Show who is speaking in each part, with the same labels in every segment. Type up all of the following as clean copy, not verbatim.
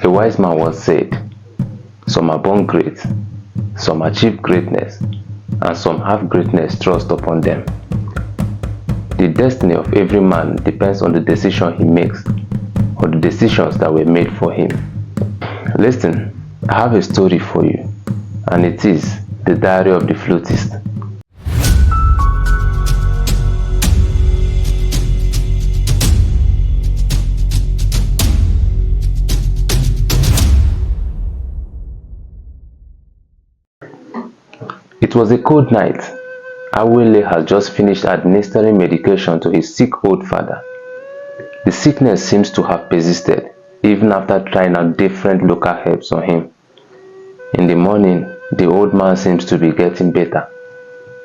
Speaker 1: A wise man once said, "Some are born great, some achieve greatness, and some have greatness thrust upon them." The destiny of every man depends on the decision he makes, or the decisions that were made for him. Listen, I have a story for you, and it is the diary of the flutist. It was a cold night. Awele had just finished administering medication to his sick old father. The sickness seems to have persisted, even after trying out different local herbs on him. In the morning, the old man seems to be getting better,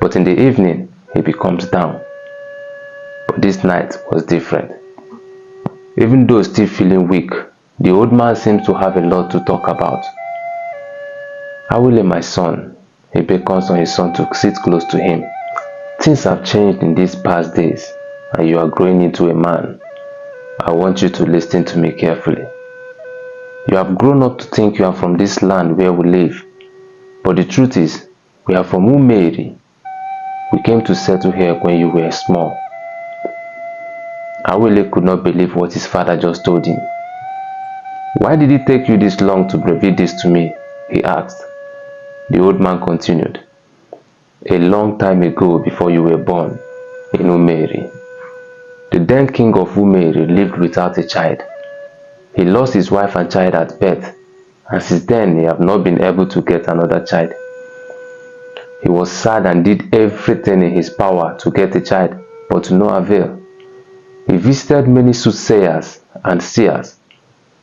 Speaker 1: but in the evening, he becomes down. But this night was different. Even though still feeling weak, the old man seems to have a lot to talk about. "Awele, my son," he beckons on his son to sit close to him. "Things have changed in these past days, and you are growing into a man. I want you to listen to me carefully. You have grown up to think you are from this land where we live, but the truth is, we are from Umeri. We came to settle here when you were small." Awele could not believe what his father just told him. "Why did it take you this long to reveal this to me?" he asked. The old man continued, "A long time ago, before you were born, in Umeri, the then king of Umeri lived without a child. He lost his wife and child at birth, and since then he have not been able to get another child. He was sad and did everything in his power to get a child, but to no avail. He visited many soothsayers and seers,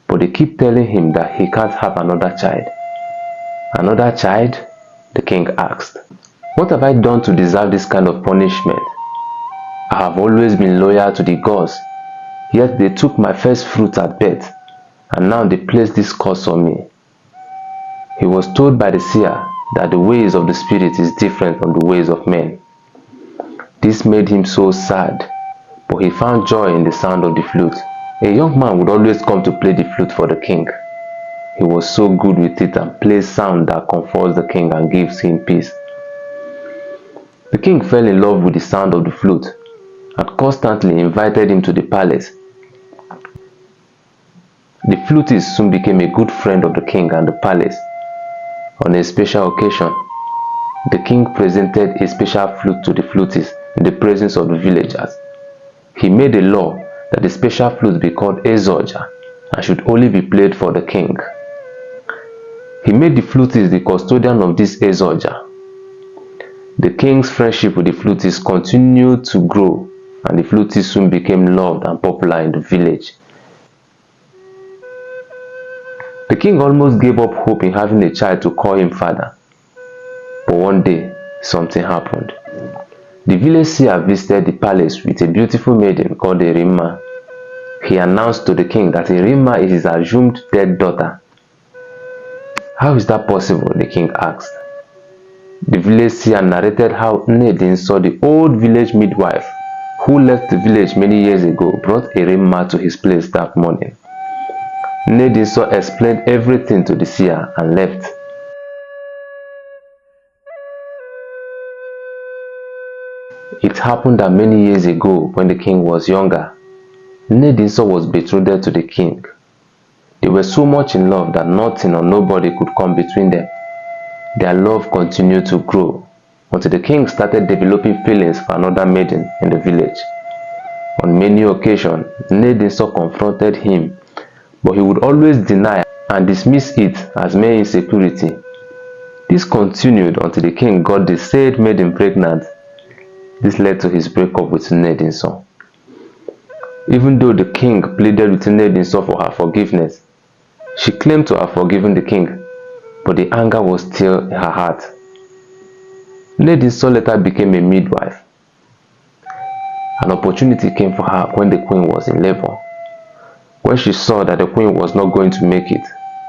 Speaker 1: but they keep telling him that he can't have another child." "Another child?" the king asked. "What have I done to deserve this kind of punishment? I have always been loyal to the gods, yet they took my first fruit at birth, and now they place this curse on me." He was told by the seer that the ways of the spirit is different from the ways of men. This made him so sad, but he found joy in the sound of the flute. A young man would always come to play the flute for the king. He was so good with it and plays sound that comforts the king and gives him peace. The king fell in love with the sound of the flute and constantly invited him to the palace. The flutist soon became a good friend of the king and the palace. On a special occasion, the king presented a special flute to the flutist in the presence of the villagers. He made a law that the special flute be called Ezoja and should only be played for the king. He made the flutist the custodian of this Ezoja. The king's friendship with the flutist continued to grow, and the flutist soon became loved and popular in the village. The king almost gave up hope in having a child to call him father. But one day, something happened. The village seer visited the palace with a beautiful maiden called Erimma. He announced to the king that Erimma is his assumed dead daughter. "How is that possible?" the king asked. The village seer narrated how Nnedin saw the old village midwife who left the village many years ago brought Erimma to his place that morning. Nnedin explained everything to the seer and left. It happened that many years ago, when the king was younger, Nnedin was betrothed to the king. They were so much in love that nothing or nobody could come between them. Their love continued to grow until the king started developing feelings for another maiden in the village. On many occasions, Nnedin confronted him, but he would always deny and dismiss it as mere insecurity. This continued until the king got the said maiden pregnant. This led to his breakup with Nnedin. Even though the king pleaded with Nnedin for her forgiveness, she claimed to have forgiven the king, but the anger was still in her heart. Nnedin later became a midwife. An opportunity came for her when the queen was in labor. When she saw that the queen was not going to make it,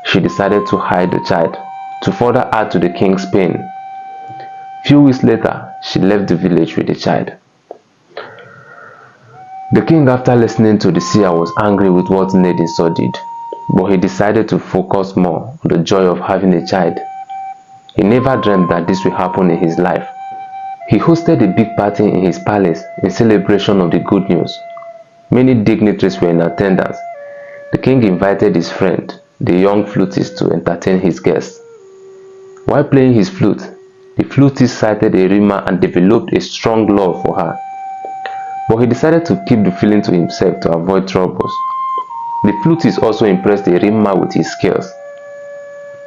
Speaker 1: she decided to hide the child to further add to the king's pain. Few weeks later, she left the village with the child. The king, after listening to the seer, was angry with what Nnedin did. but he decided to focus more on the joy of having a child. He never dreamed that this would happen in his life. He hosted a big party in his palace in celebration of the good news. Many dignitaries were in attendance. The king invited his friend, the young flutist, to entertain his guests. While playing his flute, the flutist sighted Erima and developed a strong love for her. But he decided to keep the feeling to himself to avoid troubles. The flutist also impressed Erima with his skills.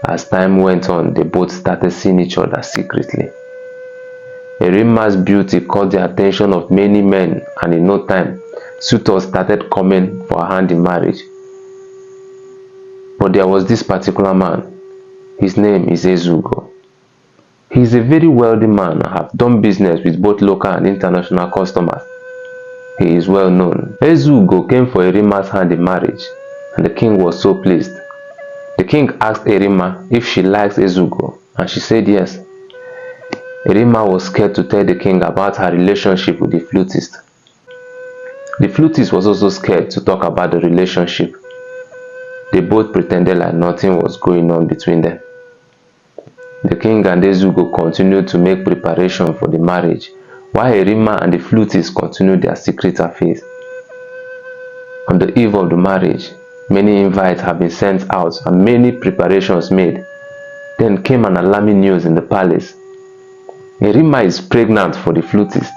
Speaker 1: As time went on, they both started seeing each other secretly. Erima's beauty caught the attention of many men, and in no time, suitors started coming for her hand in marriage. But there was this particular man. His name is Ezugo. He is a very wealthy man and have done business with both local and international customers. He is well known. Ezugo came for Erima's hand in marriage, and the king was so pleased. The king asked Erima if she likes Ezugo, and she said yes. Erima was scared to tell the king about her relationship with the flutist. The flutist was also scared to talk about the relationship. They both pretended like nothing was going on between them. The king and Ezugo continued to make preparation for the marriage, while Erima and the flutist continued their secret affairs. On the eve of the marriage, many invites had been sent out and many preparations made. Then came an alarming news in the palace. Erima is pregnant for the flutist.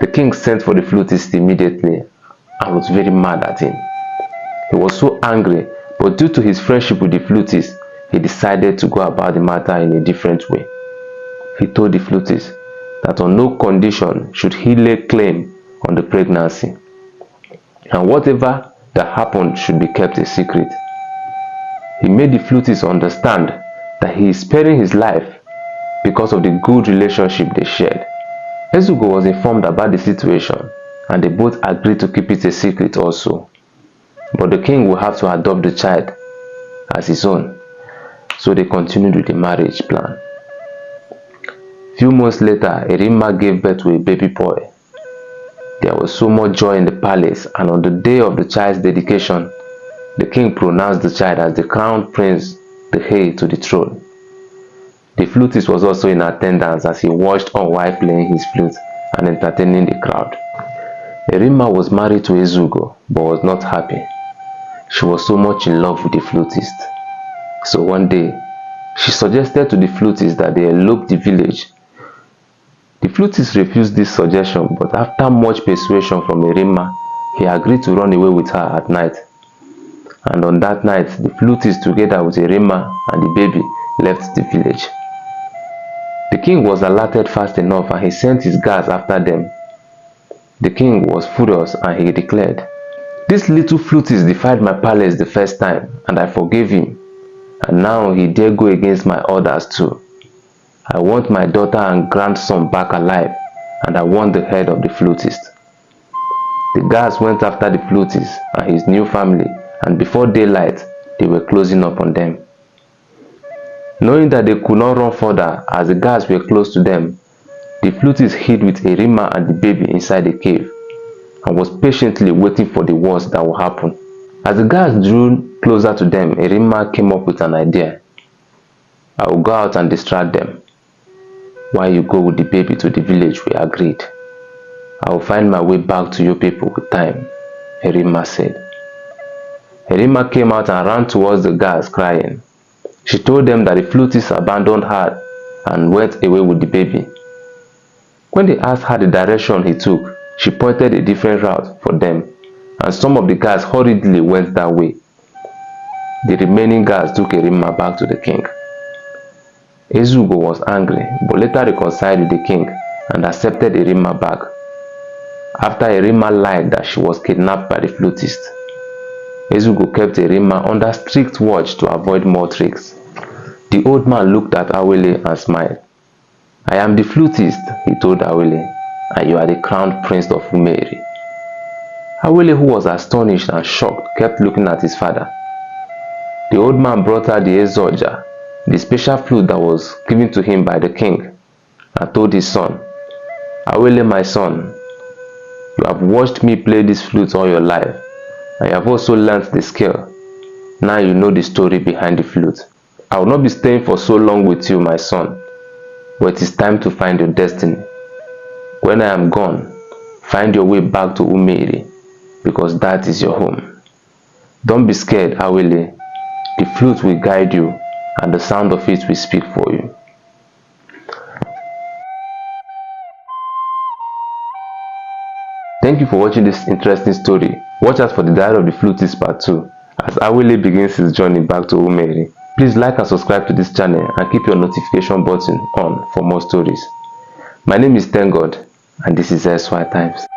Speaker 1: The king sent for the flutist immediately and was very mad at him. He was so angry, but due to his friendship with the flutist, he decided to go about the matter in a different way. He told the flutist that on no condition should he lay claim on the pregnancy, and whatever that happened should be kept a secret. He made the flutist understand that he is sparing his life because of the good relationship they shared. Ezugo was informed about the situation, and they both agreed to keep it a secret also. But the king will have to adopt the child as his own, so they continued with the marriage plan. Few months later, Erima gave birth to a baby boy. There was so much joy in the palace, and on the day of the child's dedication, the king pronounced the child as the crown prince, the heir to the throne. The flutist was also in attendance as he watched on while playing his flute and entertaining the crowd. Erima was married to Ezugo but was not happy. She was so much in love with the flutist. So one day, she suggested to the flutist that they elope the village. The flutist refused this suggestion, but after much persuasion from Erima, he agreed to run away with her at night. And on that night, the flutist together with Erima and the baby left the village. The king was alerted fast enough and he sent his guards after them. The king was furious and he declared, "This little flutist defied my palace the first time, and I forgave him. And now he dare go against my orders too. I want my daughter and grandson back alive, and I want the head of the flutist." The guards went after the flutist and his new family, and before daylight, they were closing up on them. Knowing that they could not run further as the guards were close to them, the flutist hid with Erima and the baby inside a cave and was patiently waiting for the worst that would happen. As the guards drew closer to them, Erima came up with an idea. "I will go out and distract them, while you go with the baby to the village we agreed. I will find my way back to you people with time," Erima said. Erima came out and ran towards the guards crying. She told them that the flutist abandoned her and went away with the baby. When they asked her the direction he took, she pointed a different route for them, and some of the guards hurriedly went that way. The remaining guards took Erima back to the king. Ezugo was angry, but later reconciled with the king and accepted Erima back, after Erima lied that she was kidnapped by the flutist. Ezugo kept Erima under strict watch to avoid more tricks. The old man looked at Awele and smiled. "I am the flutist," he told Awele, "and you are the crowned prince of Umeri." Awele, who was astonished and shocked, kept looking at his father. The old man brought out the Ezoja, the special flute that was given to him by the king, and told his son, "Awele, my son, you have watched me play this flute all your life, and you have also learnt the skill. Now you know the story behind the flute. I will not be staying for so long with you, my son, but it is time to find your destiny. When I am gone, find your way back to Umeri, because that is your home. Don't be scared, Awele. The flute will guide you, and the sound of it will speak for you. Thank you for watching this interesting story. Watch out for the Diary of the Flutist Part 2 as Awele begins his journey back to Umeri. Please like and subscribe to this channel and keep your notification button on for more stories. My name is Thank God, and this is SY Times.